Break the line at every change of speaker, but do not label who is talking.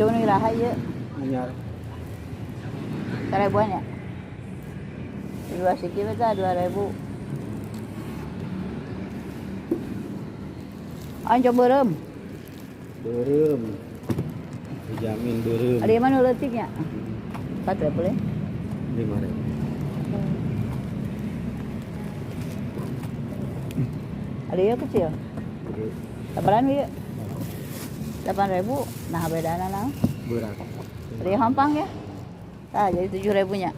Cuma ni lah ya.
Anyar.
Seribuan ya. Dua sikit betul 2.000. Coba rem.
Berem. Dijamin berem.
Ada yang mana letiknya? 4 boleh?
5.000.
Ada yang kecil? 8 ya? 8.000. Nah beda nah.
Berat.
Ada yang hampang ya? Ah, jadi 7.000-nya.